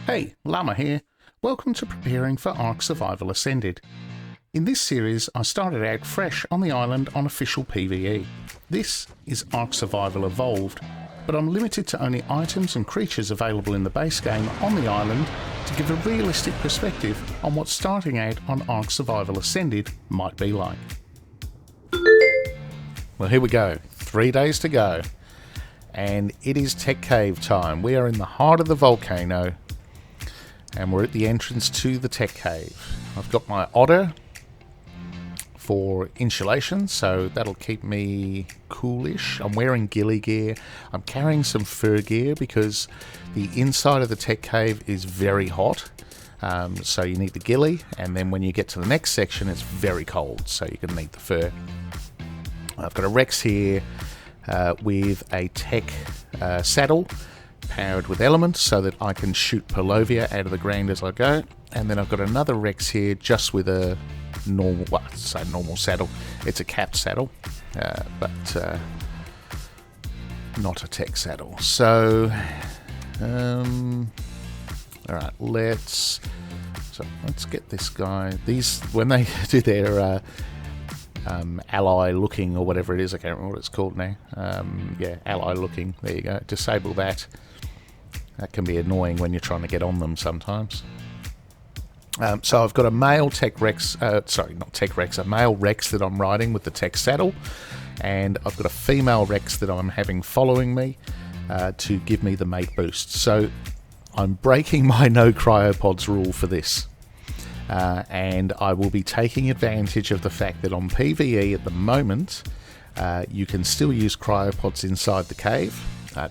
Hey, Llama here. Welcome to preparing for Ark Survival Ascended. In this series, I started out fresh on the island on official PVE. This is Ark Survival Evolved, but I'm limited to only items and creatures available in the base game on the island to give a realistic perspective on what starting out on Ark Survival Ascended might be like. Well, here we go. 3 days to go. And it is Tek Cave time. We are in the heart of the volcano. And we're at the entrance to the Tek Cave. I've got my otter for insulation, so that'll keep me coolish. I'm wearing ghillie gear. I'm carrying some fur gear because the inside of the Tek Cave is very hot. So you need the ghillie, and then when you get to the next section, it's very cold, so you're going to need the fur. I've got a Rex here with a Tek saddle, powered with elements so that I can shoot Polovia out of the ground as I go. And then I've got another Rex here just with a normal, well, I'd say normal saddle. It's a capped saddle, but not a Tek saddle. So, alright, let's get this guy. These, when they do their ally looking or whatever it is, I can't remember what it's called now. Yeah, ally looking, there you go. Disable that. That can be annoying when you're trying to get on them sometimes. So I've got a male Tek Rex, sorry, not Tek Rex, a male Rex that I'm riding with the Tek saddle, and I've got a female Rex that I'm having following me to give me the mate boost. So I'm breaking my no cryopods rule for this, and I will be taking advantage of the fact that on PvE at the moment, you can still use cryopods inside the cave.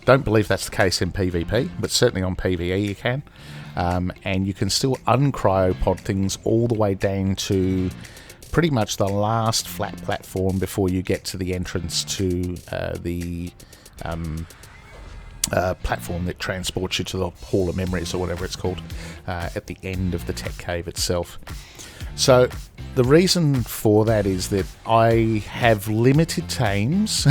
Don't believe that's the case in PvP, but certainly on PvE you can. And you can still uncryopod things all the way down to pretty much the last flat platform before you get to the entrance to the platform that transports you to the Hall of Memories or whatever it's called at the end of the Tek Cave itself. So the reason for that is that I have limited tames.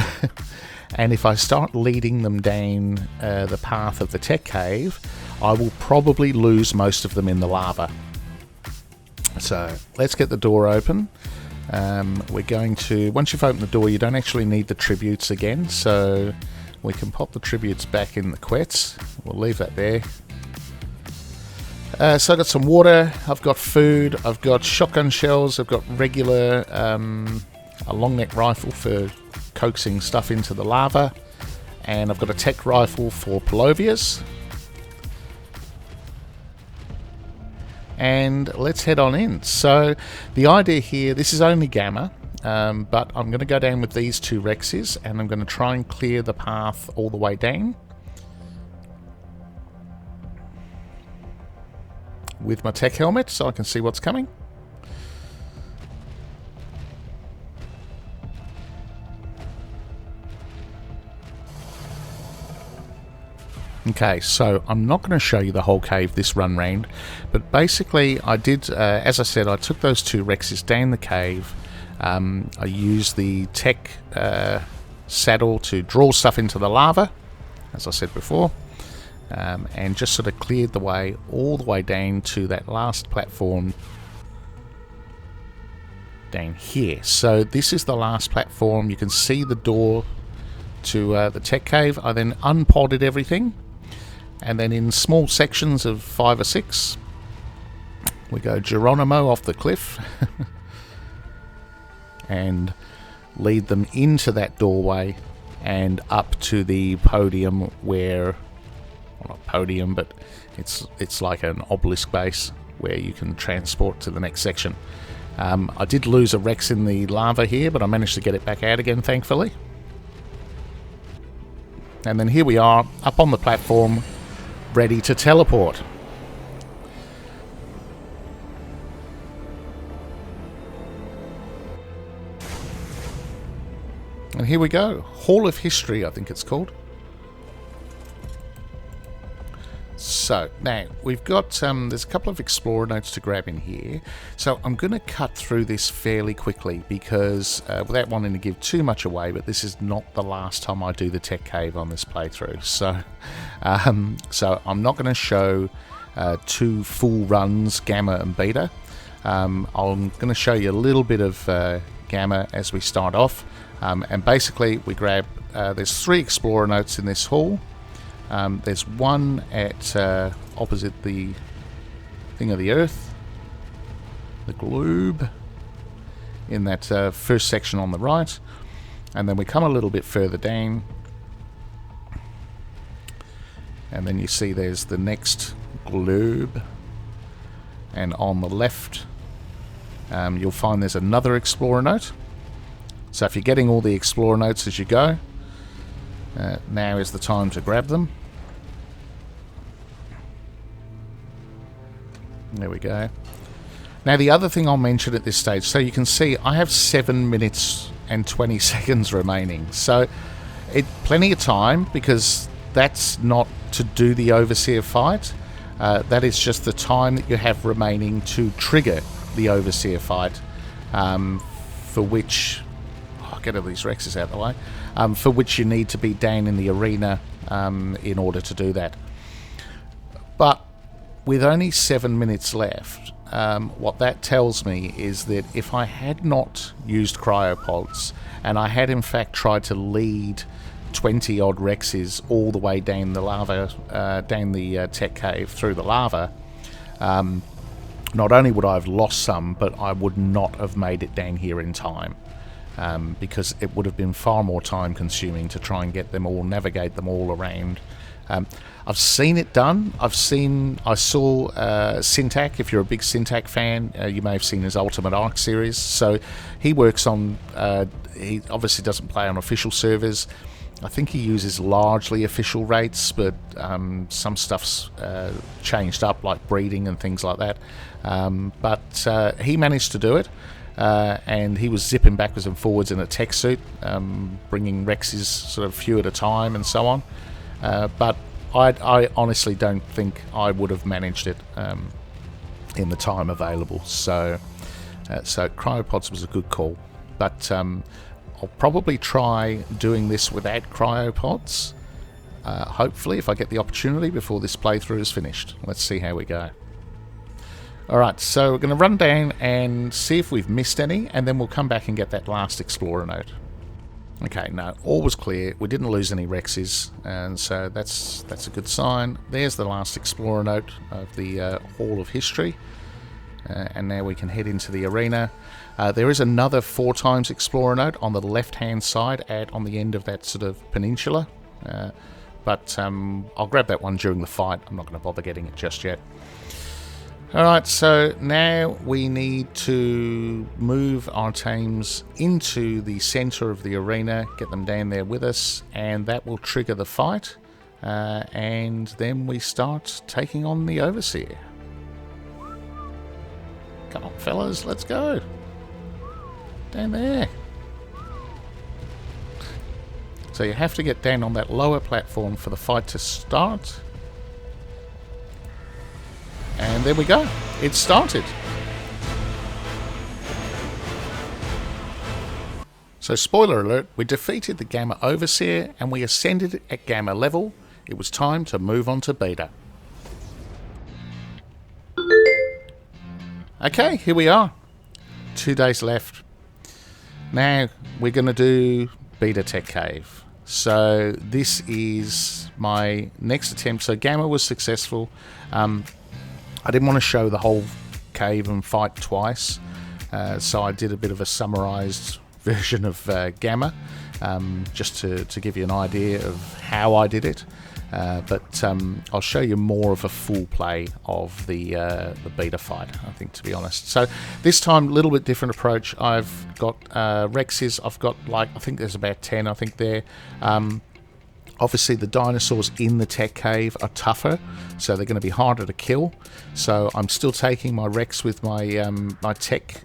And if I start leading them down the path of the Tek Cave, I will probably lose most of them in the lava. So let's get the door open. We're going to, once you've opened the door, you don't actually need the tributes again, so we can pop the tributes back in the quets. We'll leave that there. So I've got some water, I've got food, I've got shotgun shells, I've got regular, a long neck rifle for coaxing stuff into the lava, and I've got a Tek rifle for Polovias. And let's head on in. So the idea here, this is only gamma, but I'm going to go down with these two Rexes, and I'm going to try and clear the path all the way down with my Tek helmet so I can see what's coming. Okay, so I'm not going to show you the whole cave this run round, but basically I did, as I said, I took those two Rexes down the cave. I used the Tek saddle to draw stuff into the lava, as I said before, and just sort of cleared the way all the way down to that last platform down here. So this is the last platform. You can see the door to the Tek Cave. I then unpodded everything, and then in small sections of 5 or 6 we go Geronimo off the cliff and lead them into that doorway and up to the podium where, well, not podium, but it's like an obelisk base where you can transport to the next section. I did lose a Rex in the lava here, but I managed to get it back out again, thankfully. And then here we are, up on the platform, ready to teleport. And here we go. Hall of History, I think it's called. So, now, we've got, there's a couple of explorer notes to grab in here. So, I'm going to cut through this fairly quickly because, without wanting to give too much away, but this is not the last time I do the Tek Cave on this playthrough. So, so I'm not going to show 2 full runs, Gamma and Beta. I'm going to show you a little bit of Gamma as we start off. And basically we grab, there's 3 Explorer notes in this hall. There's one at opposite the thing of the Earth, the globe, in that first section on the right. And then we come a little bit further down, and then you see there's the next globe, and on the left you'll find there's another Explorer note. So if you're getting all the Explorer notes as you go, now is the time to grab them. There we go. Now the other thing I'll mention at this stage, so you can see I have 7 minutes and 20 seconds remaining, so plenty of time, because that's not to do the Overseer fight. That is just the time that you have remaining to trigger the Overseer fight, for which I'll get all these Rexes out of the way, for which you need to be down in the arena in order to do that. But with only 7 minutes left, what that tells me is that if I had not used cryopods, and I had in fact tried to lead 20 odd Rexes all the way down the lava, down the Tek Cave through the lava, not only would I have lost some, but I would not have made it down here in time, because it would have been far more time consuming to try and get them all, navigate them all around. I've seen it done. I saw Syntac. If you're a big Syntac fan, you may have seen his Ultimate Ark series. So he works on, he obviously doesn't play on official servers. I think he uses largely official rates, but some stuff's changed up, like breeding and things like that. But he managed to do it, and he was zipping backwards and forwards in a tech suit, bringing Rexes sort of few at a time and so on. But I honestly don't think I would have managed it in the time available. So cryopods was a good call. But I'll probably try doing this without cryopods, hopefully, if I get the opportunity before this playthrough is finished. Let's see how we go. Alright, so we're going to run down and see if we've missed any, and then we'll come back and get that last Explorer note. Okay, no, all was clear. We didn't lose any Rexes, and so that's a good sign. There's the last Explorer note of the Hall of History, and now we can head into the arena. There is another 4 times Explorer note on the left-hand side, out on the end of that sort of peninsula, but I'll grab that one during the fight. I'm not going to bother getting it just yet. Alright, so now we need to move our tames into the centre of the arena, get them down there with us, and that will trigger the fight, and then we start taking on the Overseer. Come on fellas, let's go! Down there! So you have to get down on that lower platform for the fight to start. And there we go. It started. So spoiler alert, we defeated the Gamma Overseer and we ascended at Gamma level. It was time to move on to Beta. Okay, here we are. 2 days left. Now we're going to do Beta Tek Cave. So this is my next attempt. So Gamma was successful. I didn't want to show the whole cave and fight twice, so I did a bit of a summarised version of Gamma, just to give you an idea of how I did it. But I'll show you more of a full play of the beta fight, I think, to be honest. So this time, a little bit different approach. I've got Rexes. I've got, like, I think there's about 10, I think there. Obviously, the dinosaurs in the Tek Cave are tougher, so they're going to be harder to kill. So I'm still taking my Rex with my my Tek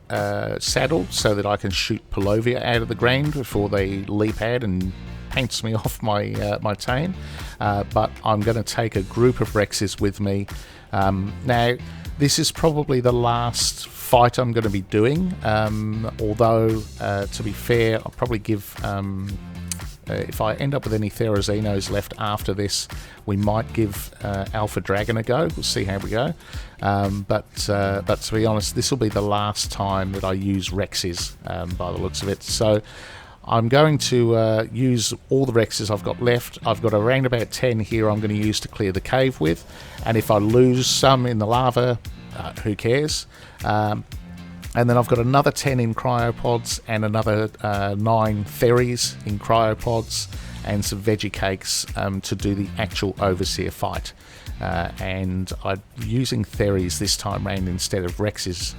saddle so that I can shoot Palovia out of the ground before they leap out and paints me off my my tame. But I'm going to take a group of Rexes with me. Now, this is probably the last fight I'm going to be doing, although, to be fair, I'll probably give if I end up with any Therazinos left after this, we might give Alpha Dragon a go. We'll see how we go. But to be honest, this will be the last time that I use Rexes, by the looks of it. So I'm going to use all the Rexes I've got left. I've got around about 10 here I'm going to use to clear the cave with. And if I lose some in the lava, who cares? And then I've got another 10 in cryopods and another 9 ferries in cryopods and some veggie cakes to do the actual Overseer fight. And I'm using Theries this time round instead of Rexes.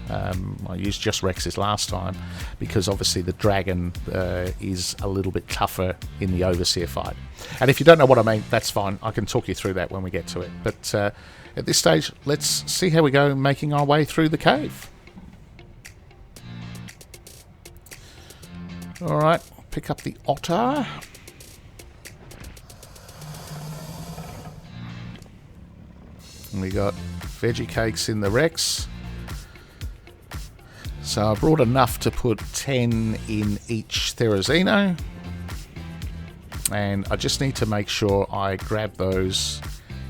I used just Rexes last time because obviously the dragon is a little bit tougher in the Overseer fight. And if you don't know what I mean, that's fine. I can talk you through that when we get to it. But at this stage, let's see how we go making our way through the cave. Alright, pick up the otter. And we got veggie cakes in the Rex. So I brought enough to put 10 in each Therazino. And I just need to make sure I grab those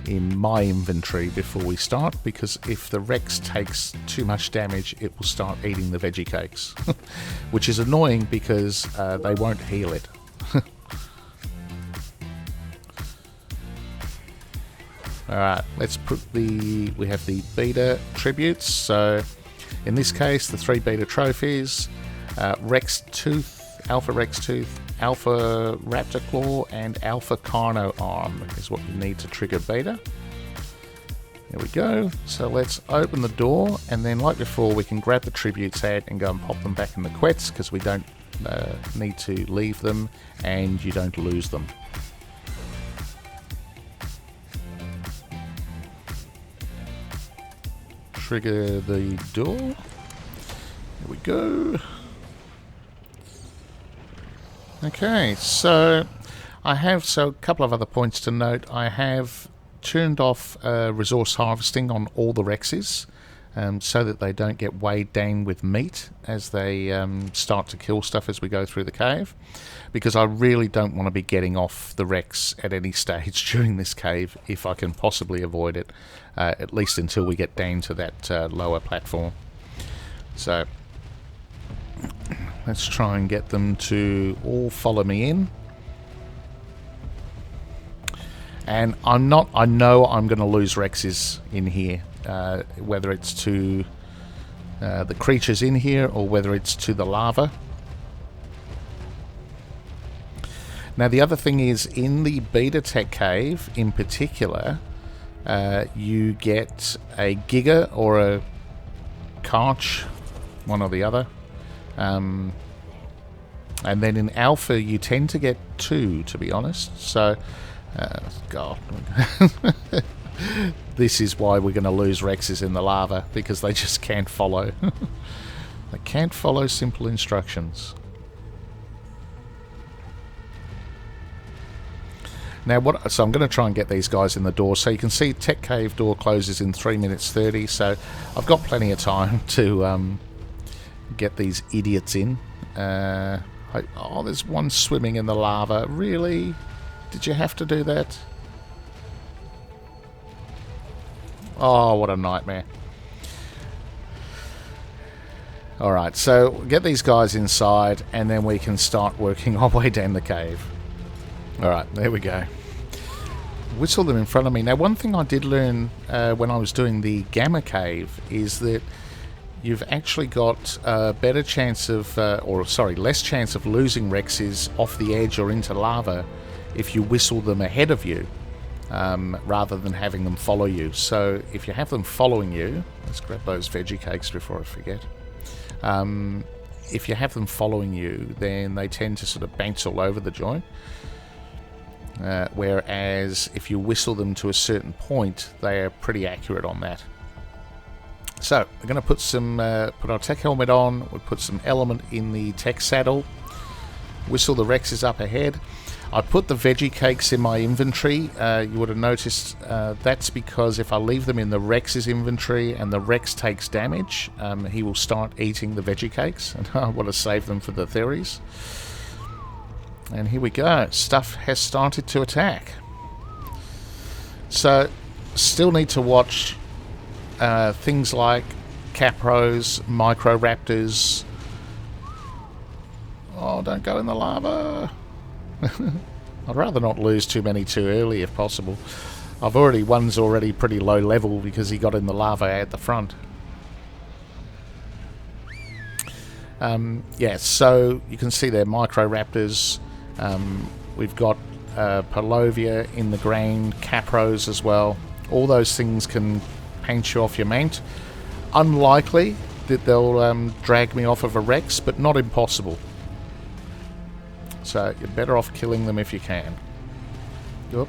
in my inventory before we start, because if the Rex takes too much damage, it will start eating the veggie cakes. Which is annoying because they won't heal it. Alright, let's put we have the beta tributes. So in this case, the 3 beta trophies, Rex Tooth, Alpha Rex Tooth, Alpha Raptor Claw, and Alpha Carno Arm is what you need to trigger beta. There we go. So let's open the door, and then like before, we can grab the tributes out and go and pop them back in the quets, because we don't need to leave them, and you don't lose them. Trigger the door. There we go. Okay, so I have a couple of other points to note. I have turned off resource harvesting on all the Rexes, so that they don't get weighed down with meat as they start to kill stuff as we go through the cave, because I really don't want to be getting off the Rex at any stage during this cave if I can possibly avoid it, at least until we get down to that lower platform. So let's try and get them to all follow me in. And I know I'm going to lose Rexes in here, whether it's to the creatures in here or whether it's to the lava. Now the other thing is, in the beta Tek Cave in particular, you get a Giga or a Karch, one or the other. And then in Alpha you tend to get 2, to be honest. So, God, this is why we're going to lose Rexes in the lava, because they just can't follow. They can't follow simple instructions. Now, so I'm going to try and get these guys in the door. So you can see Tek Cave door closes in 3 minutes 30. So I've got plenty of time to get these idiots in. Oh, there's one swimming in the lava. Really? Did you have to do that? Oh, what a nightmare. Alright, so get these guys inside, and then we can start working our way down the cave. Alright, there we go. Whistle them in front of me. Now, one thing I did learn when I was doing the Gamma Cave is that you've actually got a better chance of, less chance of losing Rexes off the edge or into lava if you whistle them ahead of you, rather than having them follow you. So if you have them following you, let's grab those veggie cakes before I forget. If you have them following you, then they tend to sort of bounce all over the joint. Whereas if you whistle them to a certain point, they are pretty accurate on that. So we're going to put put our Tek helmet on. We'll put some element in the Tek saddle. Whistle the Rexes up ahead. I put the veggie cakes in my inventory. You would have noticed that's because if I leave them in the Rex's inventory and the Rex takes damage, he will start eating the veggie cakes, and I want to save them for the Theries. And here we go. Stuff has started to attack. So, still need to watch things like capros, microraptors. Oh, don't go in the lava. I'd rather not lose too many too early if possible. One's already pretty low level because he got in the lava at the front. Yeah, so you can see there microraptors. We've got Palovia in the grain, capros as well. All those things can paint you off your mount. Unlikely that they'll drag me off of a Rex, but not impossible. So you're better off killing them if you can. Oop.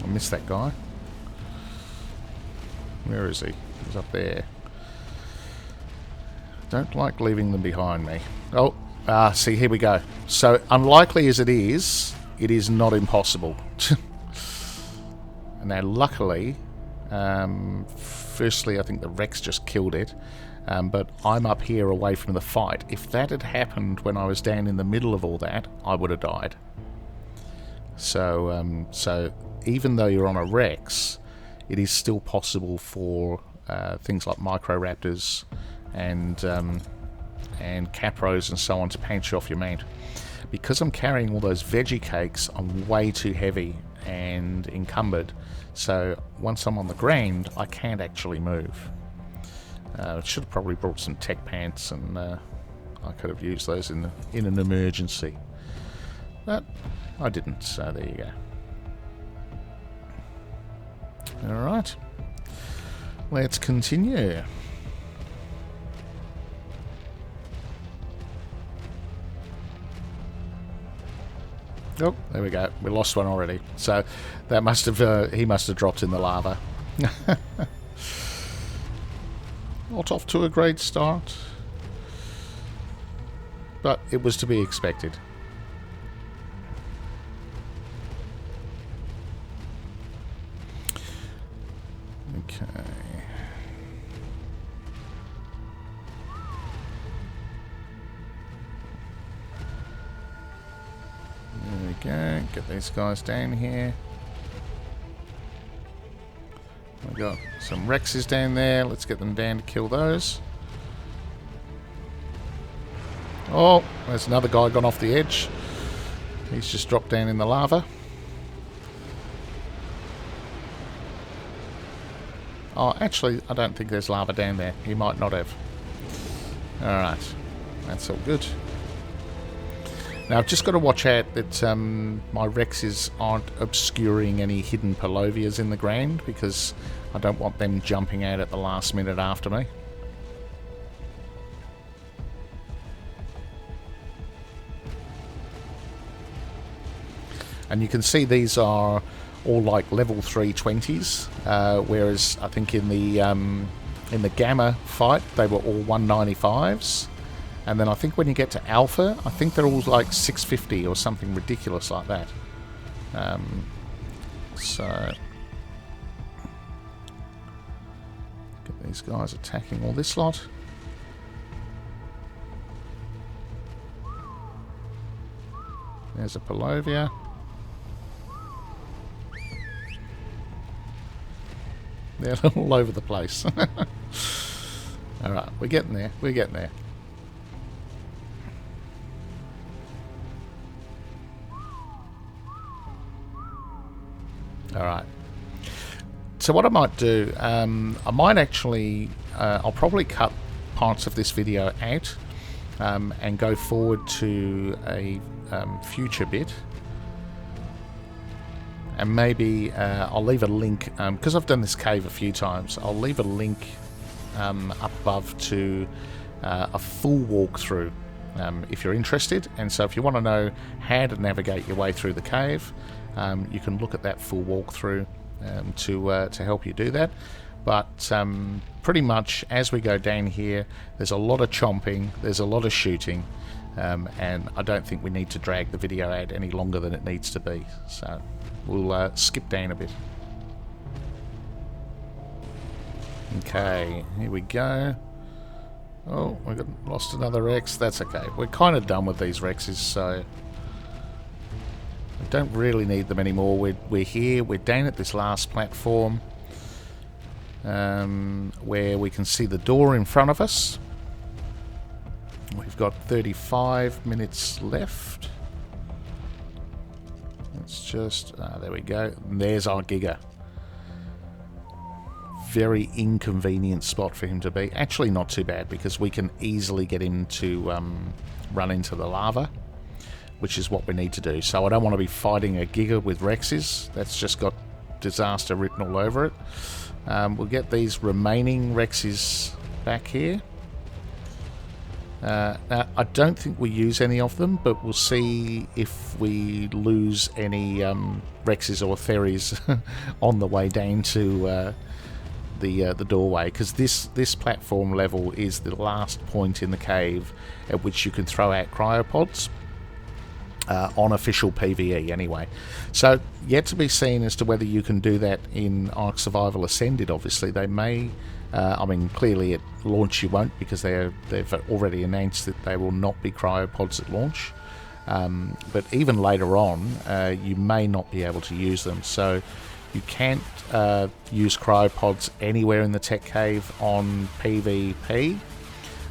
I missed that guy. Where is he? He's up there. Don't like leaving them behind me. Oh, see, here we go. So, unlikely as it is not impossible. Now, luckily, firstly, I think the Rex just killed it, but I'm up here away from the fight. If that had happened when I was down in the middle of all that, I would have died. So, even though you're on a Rex, it is still possible for things like microraptors and capros and so on to paint you off your mount. Because I'm carrying all those veggie cakes, I'm way too heavy and encumbered. So once I'm on the ground, I can't actually move. I should have probably brought some tech pants, and I could have used those in an emergency. But I didn't, so there you go. Alright. Let's continue. Oh, there we go. We lost one already. So that must have he must have dropped in the lava. Not off to a great start, but it was to be expected. Okay. There we go. Get these guys down here. We've got some Rexes down there. Let's get them down to kill those. Oh, there's another guy gone off the edge. He's just dropped down in the lava. Oh, actually, I don't think there's lava down there. He might not have. Alright. That's all good. Now, I've just got to watch out that my Rexes aren't obscuring any hidden Palovias in the ground, because I don't want them jumping out at the last minute after me. And you can see these are all like level 320s, whereas I think in the Gamma fight they were all 195s. And then I think when you get to Alpha, I think they're all like 650 or something ridiculous like that. So get these guys attacking all this lot. There's a Palovia. They're all over the place. Alright, we're getting there. We're getting there. Alright. So what I might do, I might actually, I'll probably cut parts of this video out and go forward to a future bit. And maybe I'll leave a link, because I've done this cave a few times, I'll leave a link up above to a full walkthrough if you're interested. And so if you want to know how to navigate your way through the cave, you can look at that full walkthrough to help you do that. But pretty much as we go down here, there's a lot of chomping, there's a lot of shooting, and I don't think we need to drag the video out any longer than it needs to be. So we'll skip down a bit. Okay, here we go. Oh, we got lost another Rex. That's okay. We're kind of done with these Rexes, so we don't really need them anymore. We're here. We're down at this last platform, where we can see the door in front of us. We've got 35 minutes left. Let's just... there we go. And there's our Giga. Very inconvenient spot for him to be. Actually not too bad, because we can easily get him to run into the lava, which is what we need to do. So I don't want to be fighting a Giga with Rexes. That's just got disaster written all over it. We'll get these remaining Rexes back here. Now, I don't think we use any of them, but we'll see if we lose any Rexes or Theries on the way down to the doorway, because this platform level is the last point in the cave at which you can throw out cryopods on official PVE anyway. So yet to be seen as to whether you can do that in Ark Survival Ascended. Obviously they may. I mean, clearly at launch you won't, because they've already announced that they will not be cryopods at launch. But even later on, you may not be able to use them. So you can't use cryopods anywhere in the Tek Cave on PvP.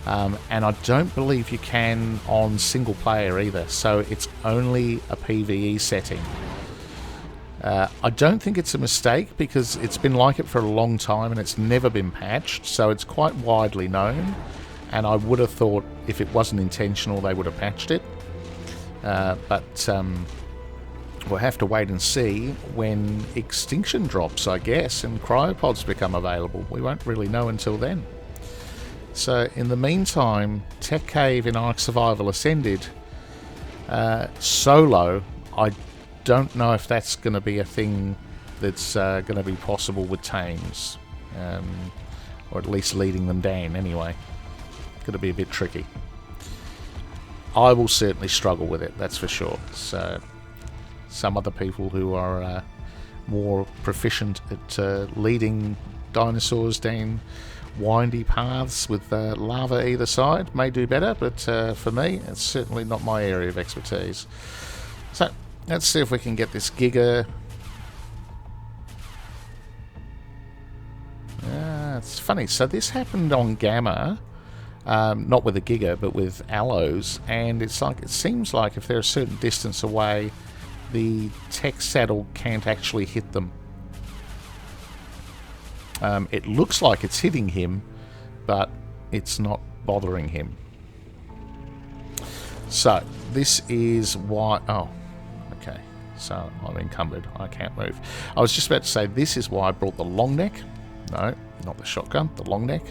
And I don't believe you can on single player either. So it's only a PvE setting. I don't think it's a mistake, because it's been like it for a long time and it's never been patched, so it's quite widely known, and I would have thought if it wasn't intentional they would have patched it. But we'll have to wait and see when Extinction drops, I guess, and cryopods become available. We won't really know until then. So in the meantime, Tek Cave in Ark Survival Ascended, solo, I don't know if that's going to be a thing that's going to be possible with tames, or at least leading them down anyway. Going to be a bit tricky. I will certainly struggle with it, that's for sure. So some other people who are more proficient at leading dinosaurs down windy paths with lava either side may do better, but for me it's certainly not my area of expertise. So let's see if we can get this Giga. It's funny. So this happened on Gamma, not with a Giga, but with Allos, and it seems like if they're a certain distance away, the Tek saddle can't actually hit them. It looks like it's hitting him, but it's not bothering him. So this is why... Oh. Okay, so I'm encumbered. I can't move. I was just about to say, this is why I brought the long neck. No, not the shotgun, the long neck.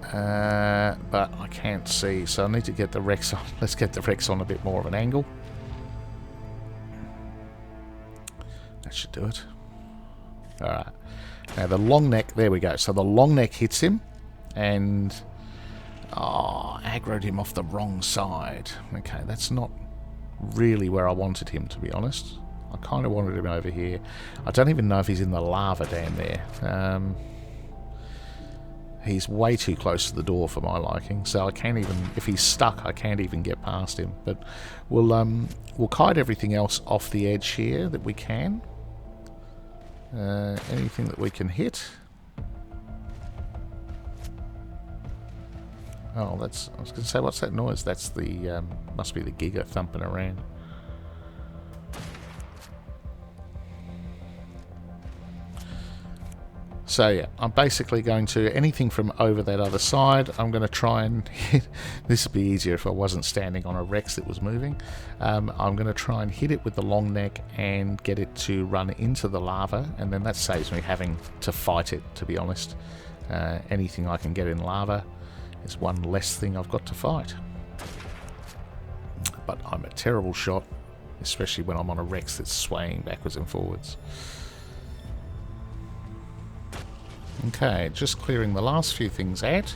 But I can't see, so I need to get the Rex on. Let's get the Rex on a bit more of an angle. That should do it. Alright. Now the long neck, there we go. So the long neck hits him, and... Oh, aggroed him off the wrong side. Okay, that's not really where I wanted him, to be honest. I kind of wanted him over here. I don't even know if he's in the lava down there. He's way too close to the door for my liking, so I can't even... If he's stuck, I can't even get past him. But we'll kite everything else off the edge here that we can. Anything that we can hit. Oh, that's... I was going to say, what's that noise? That's the... must be the Giga thumping around. So yeah, I'm basically going to... Anything from over that other side, I'm going to try and hit... This would be easier if I wasn't standing on a Rex that was moving. I'm going to try and hit it with the long neck and get it to run into the lava, and then that saves me having to fight it, to be honest. Anything I can get in lava is one less thing I've got to fight. But I'm a terrible shot, especially when I'm on a Rex that's swaying backwards and forwards. Okay, just clearing the last few things out.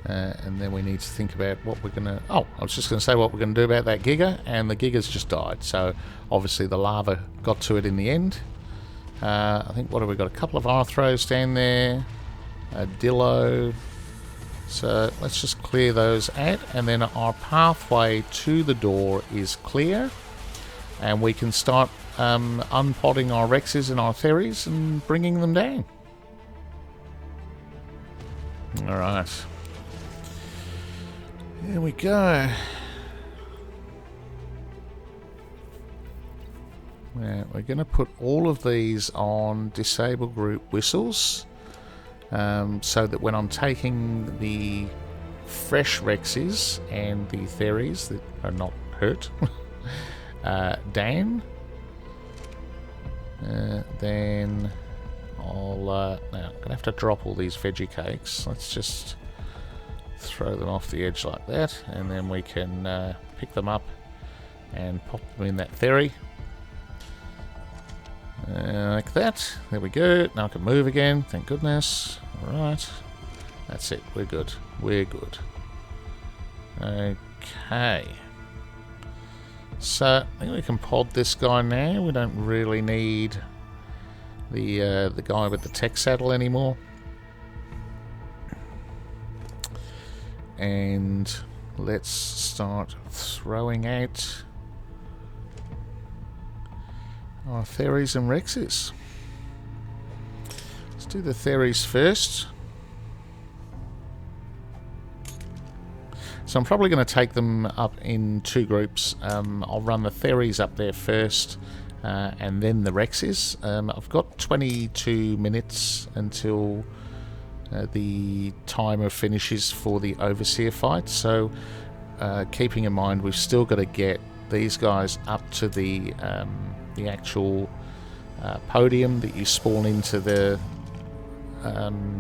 And then we need to think about what we're going to... Oh, I was just going to say what we're going to do about that Giga, and the Giga's just died. So, obviously the lava got to it in the end. I think, what have we got? A couple of Arthros down there. A Dillo. So let's just clear those out, and then our pathway to the door is clear, and we can start unpodding our Rexes and our Theries and bringing them down. Alright. Here we go. Now, we're going to put all of these on disable group whistles, so that when I'm taking the fresh Rexes and the Theries that are not hurt down, then I'll now I'm going to have to drop all these veggie cakes. Let's just throw them off the edge like that, and then we can pick them up and pop them in that Theory. Like that. There we go. Now I can move again. Thank goodness. Alright. That's it. We're good. We're good. Okay. So, I think we can pod this guy now. We don't really need the guy with the tech saddle anymore. And let's start throwing out our Theries and Rexes. Let's do the Theries first. So I'm probably going to take them up in two groups. I'll run the Theries up there first, and then the Rexes. I've got 22 minutes until the timer finishes for the Overseer fight, so keeping in mind we've still got to get these guys up to the actual podium that you spawn into the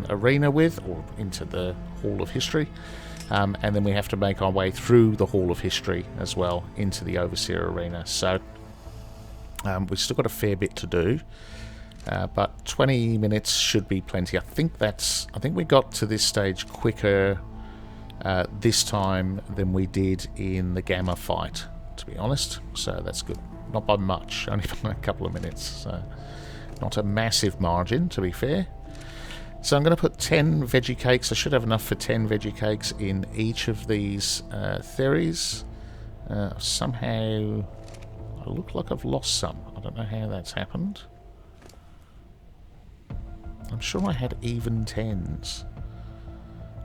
arena with, or into the Hall of History, and then we have to make our way through the Hall of History as well into the Overseer arena. So we've still got a fair bit to do, but 20 minutes should be plenty. I think we got to this stage quicker this time than we did in the Gamma fight, to be honest, so that's good. Not by much, only by a couple of minutes, so not a massive margin, to be fair. So I'm going to put 10 veggie cakes. I should have enough for 10 veggie cakes in each of these Theries. Somehow I look like I've lost some. I don't know how that's happened. I'm sure I had even 10s.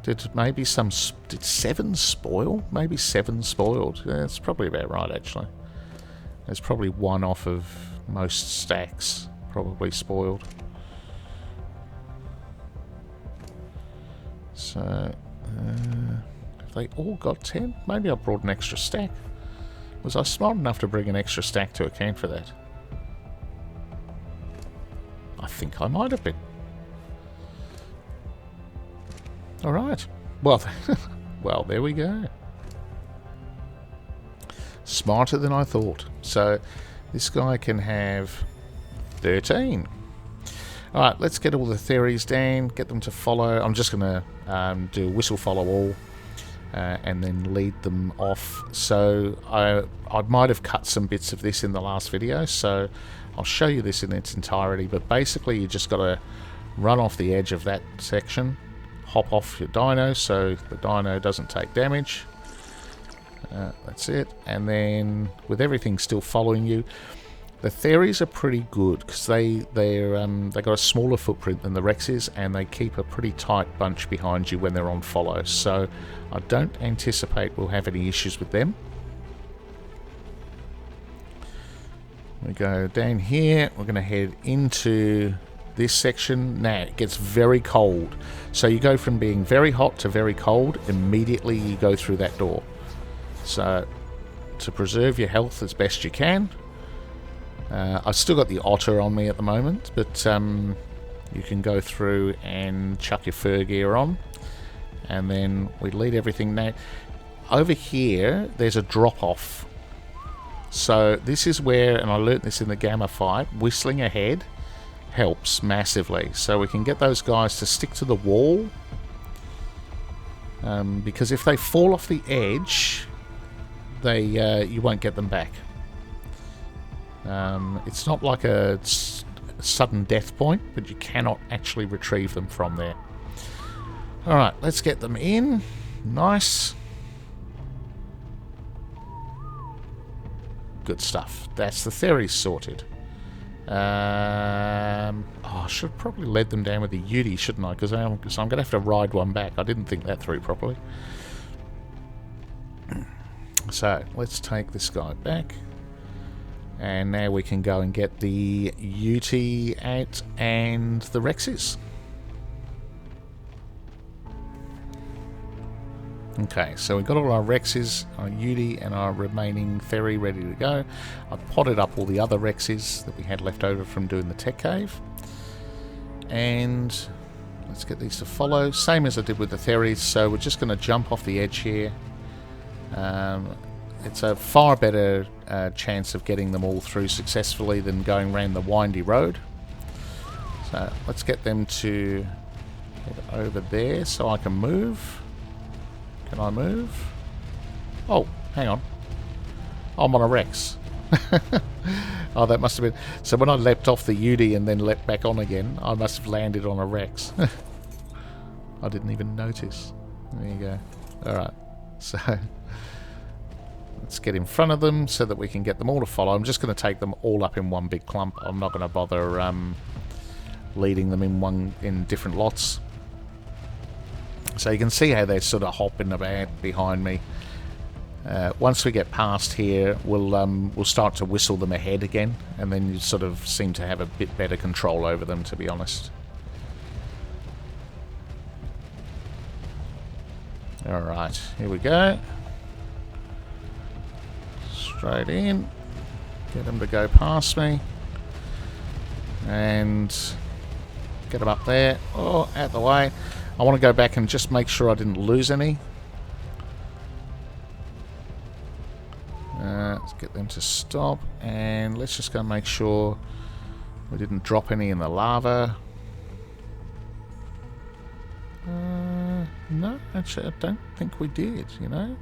Did 7 spoil? Maybe 7 spoiled. Yeah, that's probably about right, actually. There's probably one off of most stacks, probably spoiled. So, have they all got 10? Maybe I brought an extra stack. Was I smart enough to bring an extra stack to account for that? I think I might have been. Alright. Well, well, there we go. Smarter than I thought. So this guy can have 13. Alright, let's get all the Theories down, get them to follow. I'm just going to do whistle follow all, and then lead them off. So I might have cut some bits of this in the last video, so I'll show you this in its entirety. But basically you just got to run off the edge of that section, hop off your dino so the dino doesn't take damage. That's it. And then with everything still following you, the Theories are pretty good because they got a smaller footprint than the Rexes, and they keep a pretty tight bunch behind you when they're on follow. So I don't anticipate we'll have any issues with them. We go down here. We're going to head into this section. Now it gets very cold, so you go from being very hot to very cold immediately. You go through that door. So to preserve your health as best you can. I've still got the otter on me at the moment, but you can go through and chuck your fur gear on, and then we lead everything. Now over here there's a drop off, so this is where, and I learnt this in the Gamma fight, whistling ahead helps massively, so we can get those guys to stick to the wall, because if they fall off the edge, they you won't get them back. It's not like a sudden death point, but you cannot actually retrieve them from there. Alright, let's get them in. Nice. Good stuff. That's the theory sorted. I should have probably led them down with the Udi, shouldn't I? Because I'm going to have to ride one back. I didn't think that through properly. So, let's take this guy back. And now we can go and get the Uti out and the Rexes. Okay, so we've got all our Rexes, our Uti and our remaining Ferry ready to go. I've potted up all the other Rexes that we had left over from doing the Tek Cave. And let's get these to follow. Same as I did with the Theries, so we're just going to jump off the edge here. It's a far better chance of getting them all through successfully than going around the windy road. So let's get them to get over there so I can move. Can I move? Oh, hang on. I'm on a Rex. Oh, that must have been... So when I leapt off the Udi and then leapt back on again, I must have landed on a Rex. I didn't even notice. There you go. Alright. So... let's get in front of them so that we can get them all to follow. I'm just going to take them all up in one big clump. I'm not going to bother leading them in different lots. So you can see how they're sort of hopping about behind me. Once we get past here, we'll start to whistle them ahead again, and then you sort of seem to have a bit better control over them, to be honest. Alright, here we go. Straight in. Get them to go past me. And get them up there. Oh, out the way. I want to go back and just make sure I didn't lose any. Let's get them to stop. And let's just go make sure we didn't drop any in the lava. No, actually, I don't think we did, you know.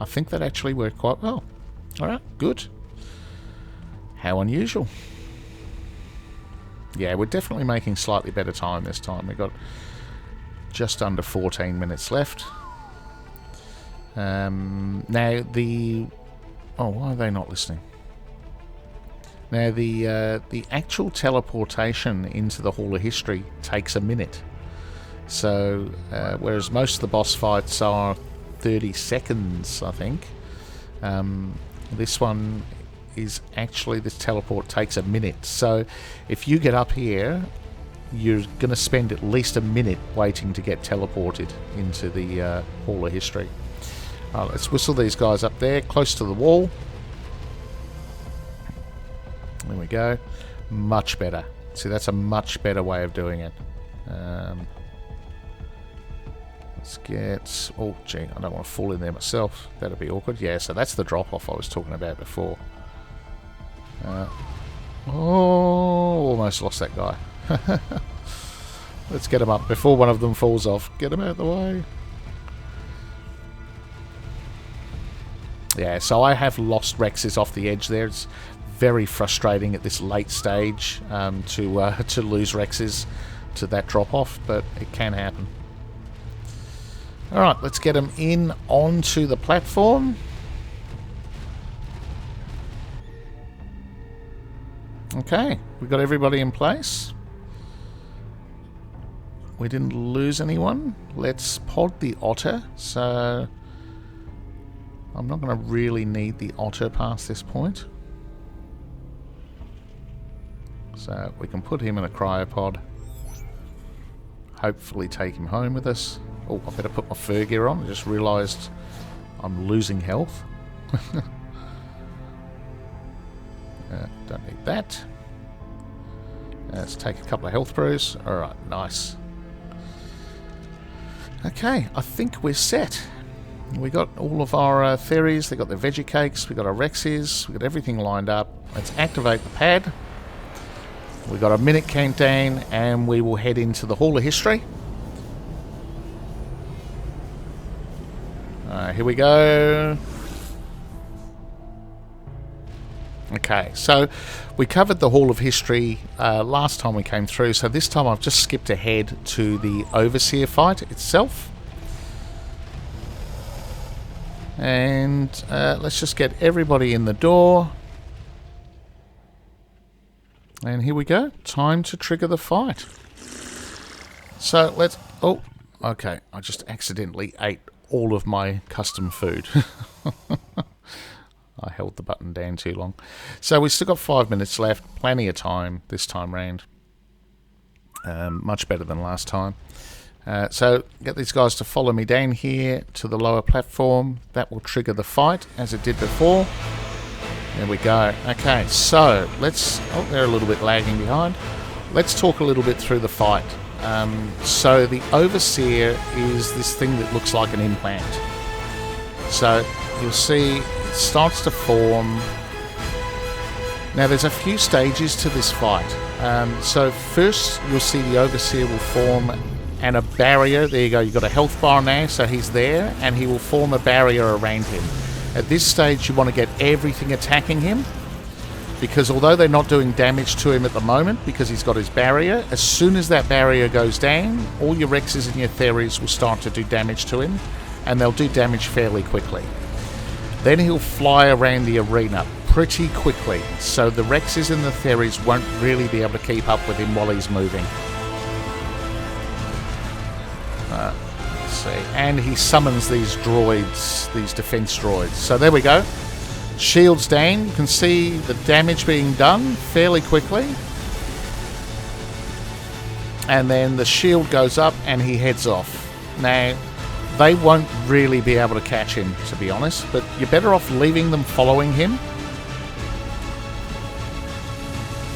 I think that actually worked quite well. Alright, good. How unusual. Yeah, we're definitely making slightly better time this time. We've got just under 14 minutes left. Now the... oh, why are they not listening? Now the actual teleportation into the Hall of History takes a minute. So, whereas most of the boss fights are 30 seconds, I think. This one is actually, this teleport takes a minute. So if you get up here, you're going to spend at least a minute waiting to get teleported into the Hall of History. Let's whistle these guys up there, close to the wall. There we go. Much better. See, that's a much better way of doing it. Let's get... oh, gee, I don't want to fall in there myself. That'd be awkward. Yeah, so that's the drop-off I was talking about before. Oh, almost lost that guy. Let's get him up before one of them falls off. Get him out of the way. Yeah, so I have lost Rexes off the edge there. It's very frustrating at this late stage to lose Rexes to that drop-off, but it can happen. Alright, let's get them in onto the platform. Okay, we got everybody in place. We didn't lose anyone. Let's pod the otter. So I'm not going to really need the otter past this point. So we can put him in a cryopod. Hopefully take him home with us. Oh, I better put my fur gear on. I just realised I'm losing health. Don't need that. Let's take a couple of health brews. Alright, nice. Okay, I think we're set. We got all of our fairies, they got their veggie cakes, we got our Rexes, we got everything lined up. Let's activate the pad. We got a minute countdown and we will head into the Hall of History. Here we go. Okay, so we covered the Hall of History last time we came through, so this time I've just skipped ahead to the Overseer fight itself. And let's just get everybody in the door. And here we go. Time to trigger the fight. So let's... Oh, okay. I just accidentally ate all of my custom food. I held the button down too long. So we've still got 5 minutes left. Plenty of time this time round. Much better than last time. So get these guys to follow me down here to the lower platform. That will trigger the fight as it did before. There we go. Okay, so let's... Oh, they're a little bit lagging behind. Let's talk a little bit through the fight. So the Overseer is this thing that looks like an implant. So you'll see it starts to form. Now there's a few stages to this fight. So first you'll see the Overseer will form and a barrier. There you go, you've got a health bar now, so he's there, and he will form a barrier around him. At this stage you want to get everything attacking him, because although they're not doing damage to him at the moment because he's got his barrier, as soon as that barrier goes down, all your Rexes and your Theres will start to do damage to him, and they'll do damage fairly quickly. Then he'll fly around the arena pretty quickly, so the Rexes and the Theres won't really be able to keep up with him while he's moving. Let's see. And he summons these droids, these defense droids. So there we go. Shields down. You can see the damage being done fairly quickly. And then the shield goes up and he heads off. Now, they won't really be able to catch him, to be honest, but you're better off leaving them following him.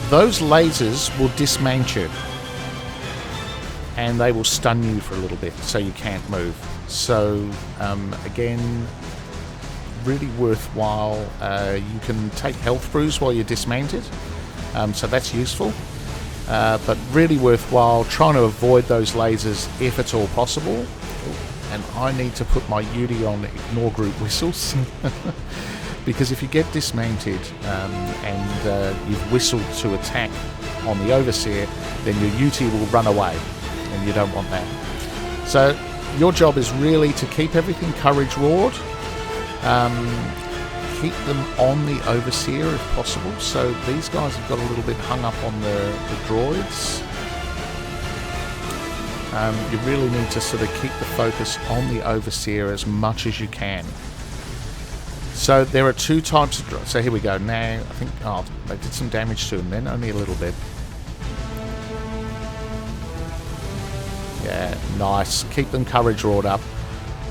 Those lasers will dismount you, and they will stun you for a little bit, so you can't move. So, again, really worthwhile. You can take health brews while you're dismounted, so that's useful. But really worthwhile trying to avoid those lasers if at all possible. And I need to put my UD on ignore group whistles. Because if you get dismounted and you've whistled to attack on the Overseer, then your UT will run away, and you don't want that. So your job is really to keep everything courage roared, keep them on the Overseer if possible. So these guys have got a little bit hung up on the droids. You really need to sort of keep the focus on the Overseer as much as you can. So there are two types of droids. So here we go. Now, I think, oh, they did some damage to him then, only a little bit. Yeah, nice. Keep them courage roared up.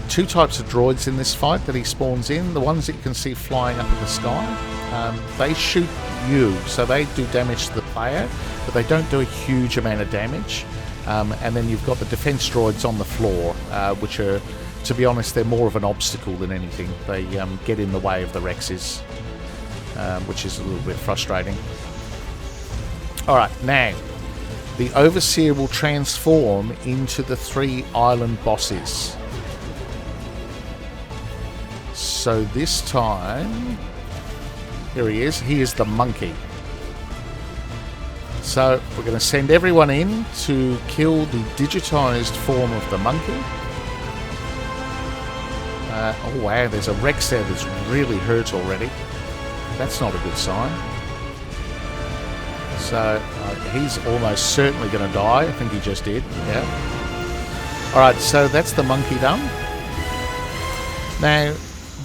Two types of droids in this fight that he spawns in. The ones that you can see flying up in the sky, they shoot you, so they do damage to the player, but they don't do a huge amount of damage. And then you've got the defense droids on the floor, which are, to be honest, they're more of an obstacle than anything. They get in the way of the Rexes, which is a little bit frustrating. Alright, now, the Overseer will transform into the 3 island bosses. So this time, here he is the monkey. So we're going to send everyone in to kill the digitized form of the monkey. Oh wow, there's a Rex there that's really hurt already. That's not a good sign. So he's almost certainly going to die. I think he just did. Yeah. Alright, so that's the monkey done. Now,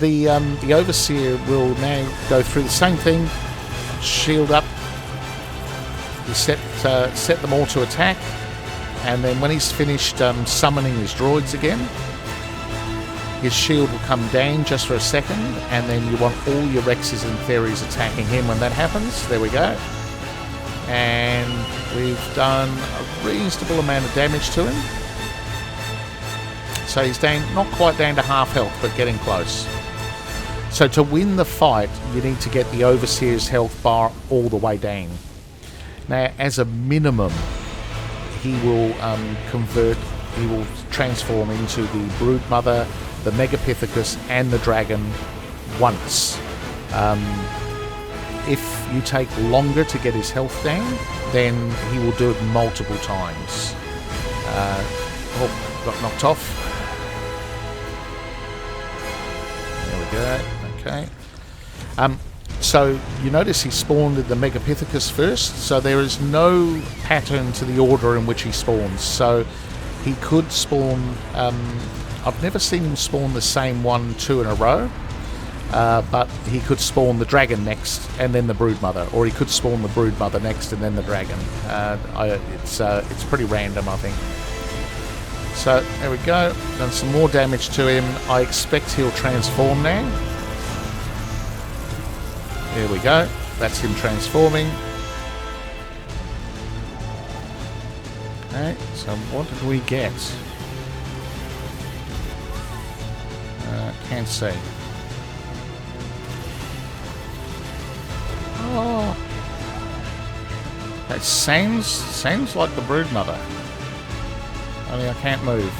the Overseer will now go through the same thing. Shield up. You set them all to attack, and then when he's finished summoning his droids again, his shield will come down just for a second, and then you want all your Rexes and Theres attacking him when that happens. There we go. And we've done a reasonable amount of damage to him. So he's down, not quite down to half health, but getting close. So to win the fight, you need to get the Overseer's health bar all the way down. Now, as a minimum, he will he will transform into the Broodmother, the Megapithecus, and the Dragon once. if you take longer to get his health down, then he will do it multiple times. Oh, got knocked off. There we go. Okay. So you notice he spawned in the Megapithecus first, so there is no pattern to the order in which he spawns. So he could spawn. I've never seen him spawn the same 2 in a row. But he could spawn the dragon next and then the broodmother, or he could spawn the broodmother next and then the dragon. It's pretty random, I think. So there we go. Done some more damage to him. I expect he'll transform now. There we go. That's him transforming. Okay. So what did we get? Can't see. Oh, that sounds like the broodmother. Only I can't move.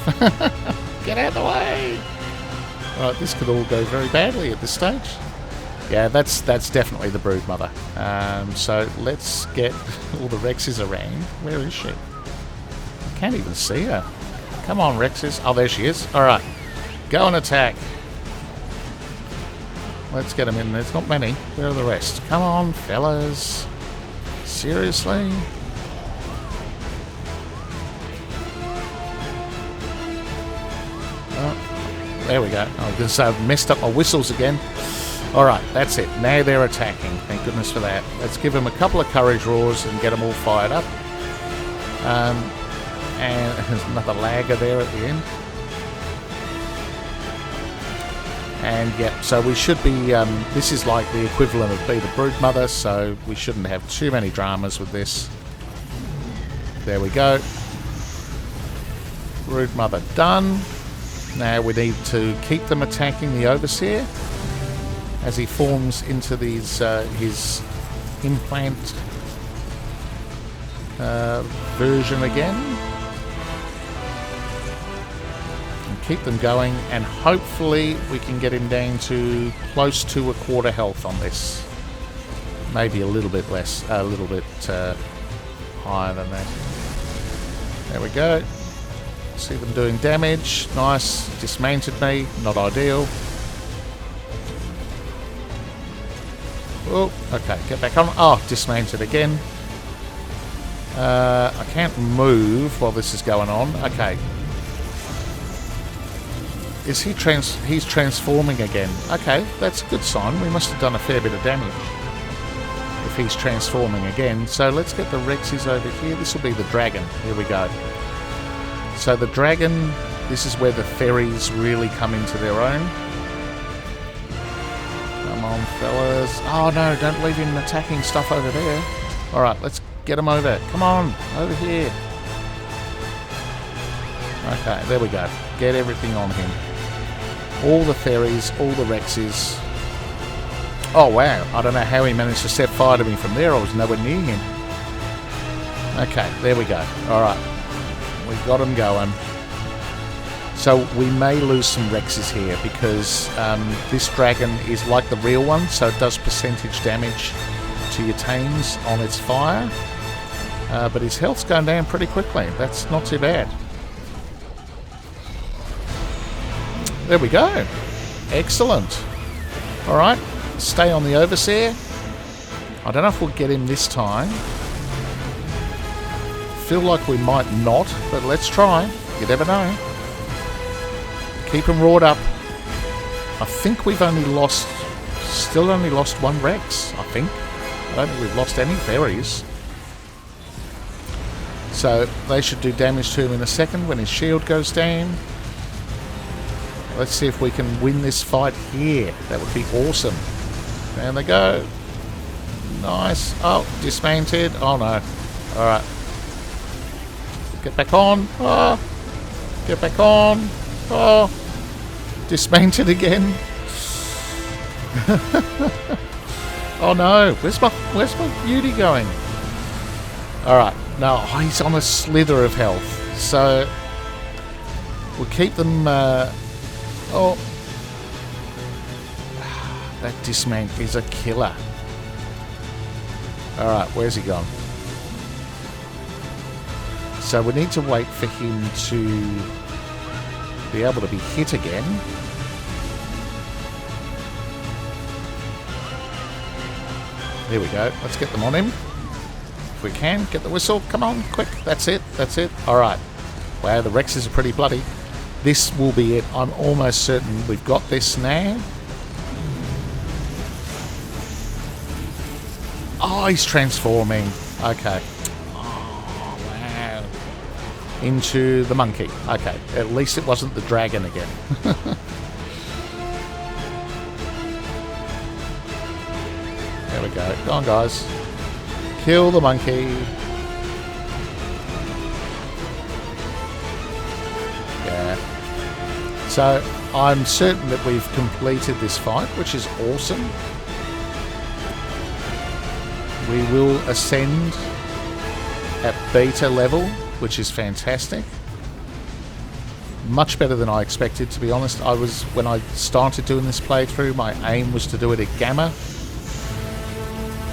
Get out of the way! Right, this could all go very badly at this stage. Yeah, that's definitely the broodmother. So let's get all the Rexes around. Where is she? I can't even see her. Come on, Rexes. Oh, there she is. All right, go and attack. Let's get them in. There's not many. Where are the rest? Come on, fellas. Seriously? Oh, there we go. I was going to say I've messed up my whistles again. Alright, that's it. Now they're attacking. Thank goodness for that. Let's give them a couple of courage roars and get them all fired up. And there's another lagger there at the end. And yeah, so we should be, this is like the equivalent of Be the Broodmother, so we shouldn't have too many dramas with this. There we go. Broodmother done. Now we need to keep them attacking the Overseer as he forms into these, his implant version again. Keep them going, and hopefully we can get him down to close to 1/4 health on this. Maybe a little bit less, a little bit higher than that. There we go. See them doing damage. Nice. Dismounted me. Not ideal. Oh, okay. Get back on. Oh, dismounted again. I can't move while this is going on. Okay. Is he he's transforming again. Okay, that's a good sign. We must have done a fair bit of damage if he's transforming again. So let's get the Rexes over here. This will be the dragon. Here we go. So the dragon, this is where the fairies really come into their own. Come on, fellas. Oh no, don't leave him attacking stuff over there. Alright, let's get him over. Come on, over here. Okay, there we go. Get everything on him. All the fairies, all the Rexes. Oh wow, I don't know how he managed to set fire to me from there. I was nowhere near him. Okay, there we go. Alright, we got him going. So we may lose some Rexes here because this dragon is like the real one, so it does percentage damage to your tames on its fire. But his health's going down pretty quickly. That's not too bad. There we go. Excellent. Alright, stay on the Overseer. I don't know if we'll get him this time. Feel like we might not, but let's try. You never know. Keep him roared up. I think we've still only lost 1 Rex, I think. I don't think we've lost any fairies. So they should do damage to him in a second when his shield goes down. Let's see if we can win this fight here. That would be awesome. Down they go. Nice. Oh, dismounted. Oh no. Alright. Get back on. Oh. Get back on. Oh. Dismounted again. Oh no. Where's my beauty going? Alright. No, he's on a slither of health. So we'll keep them oh, that dismount is a killer. Alright, where's he gone? So we need to wait for him to be able to be hit again. There we go. Let's get them on him. If we can, get the whistle. Come on, quick. That's it. That's it. Alright. Wow, the Rexes are pretty bloody. This will be it. I'm almost certain we've got this now. Oh, he's transforming. Okay. Oh, wow. Into the monkey. Okay. At least it wasn't the dragon again. There we go. Go on, guys. Kill the monkey. Yeah. So, I'm certain that we've completed this fight, which is awesome. We will ascend at beta level, which is fantastic. Much better than I expected, to be honest. When I started doing this playthrough, my aim was to do it at Gamma.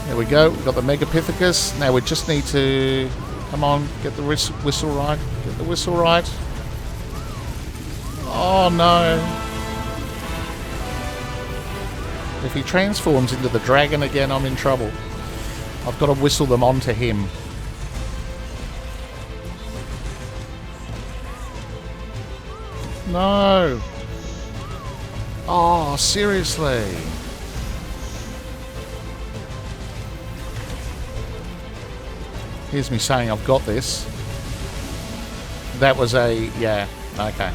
There we go. We've got the Megapithecus. Now we just need to... Come on, get the whistle right. Get the whistle right. Oh, no. If he transforms into the dragon again, I'm in trouble. I've got to whistle them onto him. No. Oh, seriously. Here's me saying I've got this. That was a... yeah, okay.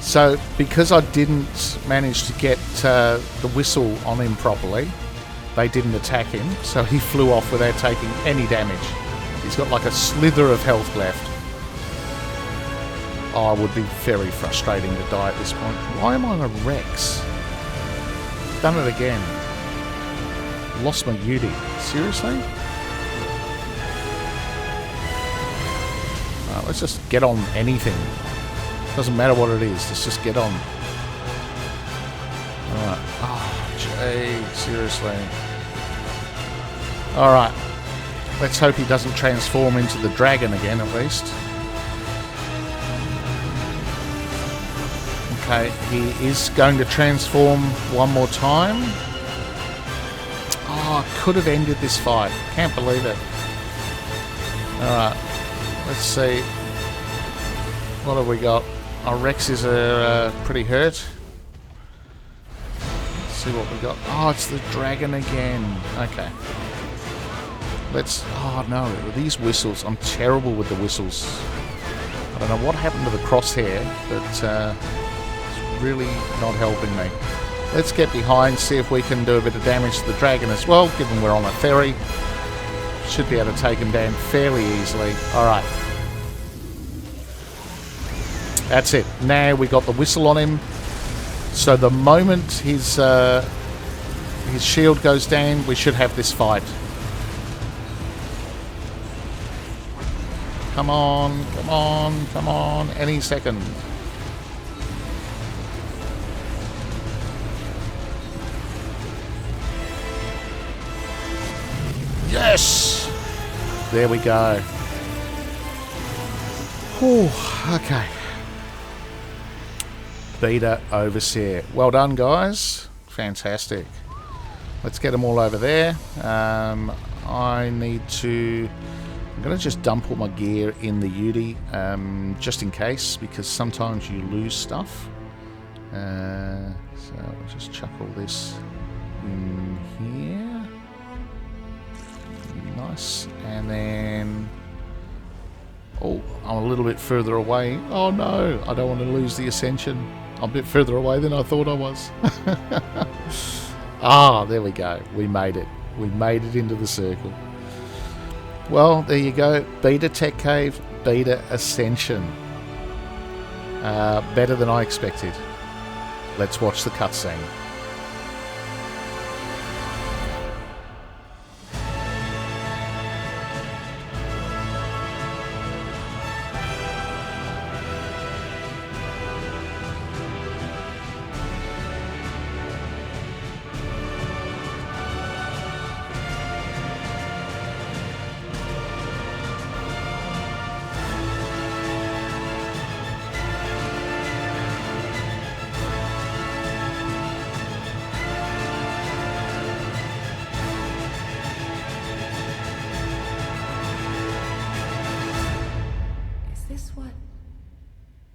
So, because I didn't manage to get the whistle on him properly, they didn't attack him, so he flew off without taking any damage. He's got like a slither of health left. Oh, it would be very frustrating to die at this point. Why am I on a Rex? Done it again. Lost my beauty. Seriously? Let's just get on anything. Doesn't matter what it is, let's just get on. Alright. Oh, gee, seriously. Alright. Let's hope he doesn't transform into the dragon again, at least. Okay, he is going to transform one more time. Oh, I could have ended this fight. Can't believe it. Alright. Let's see. What have we got? Our Rexes are pretty hurt. Let's see what we got. Oh, it's the dragon again. Okay. Let's... oh, no. These whistles. I'm terrible with the whistles. I don't know what happened to the crosshair, but it's really not helping me. Let's get behind, see if we can do a bit of damage to the dragon as well, given we're on a ferry. Should be able to take him down fairly easily. Alright. That's it. Now we got the whistle on him. So the moment his shield goes down, we should have this fight. Come on, come on, come on. Any second. Yes! There we go. Whew, okay. Beta Overseer. Well done, guys. Fantastic. Let's get them all over there. I need to... I'm going to just dump all my gear in the Udi, just in case, because sometimes you lose stuff. So I'll just chuck all this in here. Nice. And then... oh, I'm a little bit further away. Oh no, I don't want to lose the ascension. I'm a bit further away than I thought I was. Ah, there we go. We made it. We made it into the circle. Well, there you go. Beta Tek Cave, Beta Ascension. Better than I expected. Let's watch the cutscene.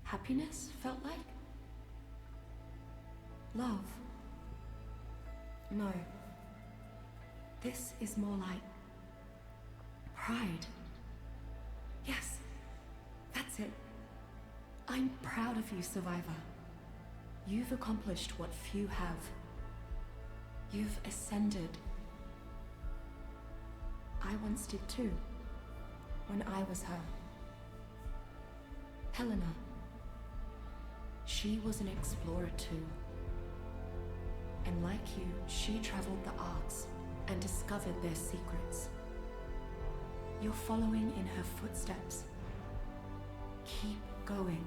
happiness felt like? Love? No. This is more like pride. Yes, that's it. I'm proud of you, Survivor. You've accomplished what few have. You've ascended. I once did too, when I was her. Helena. She was an explorer too. And like you, she traveled the Arks and discovered their secrets. You're following in her footsteps. Keep going.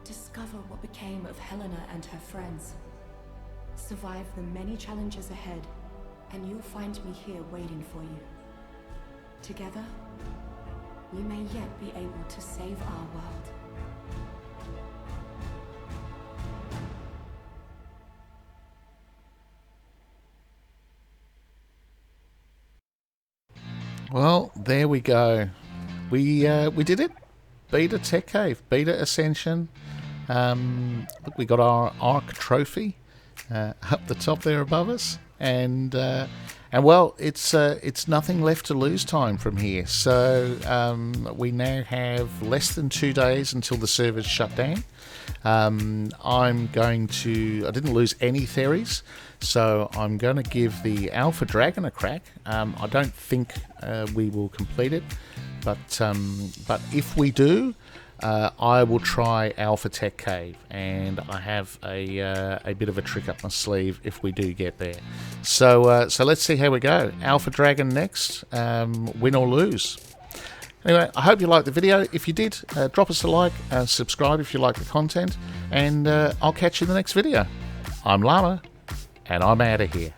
Discover what became of Helena and her friends. Survive the many challenges ahead, and you'll find me here waiting for you. Together, we may yet be able to save our world. Well, there we go. We did it. Beat a Tek Cave, beat a Ascension. Look, we got our Ark trophy up the top there above us, and well, it's nothing left to lose time from here. So we now have less than 2 days until the servers shut down. I didn't lose any theories, so I'm going to give the Alpha Dragon a crack. I don't think we will complete it, but if we do, I will try Alpha Tek Cave, and I have a bit of a trick up my sleeve if we do get there. So let's see how we go. Alpha Dragon next, win or lose. Anyway, I hope you liked the video. If you did, drop us a like, subscribe if you like the content, and I'll catch you in the next video. I'm Llama, and I'm out of here.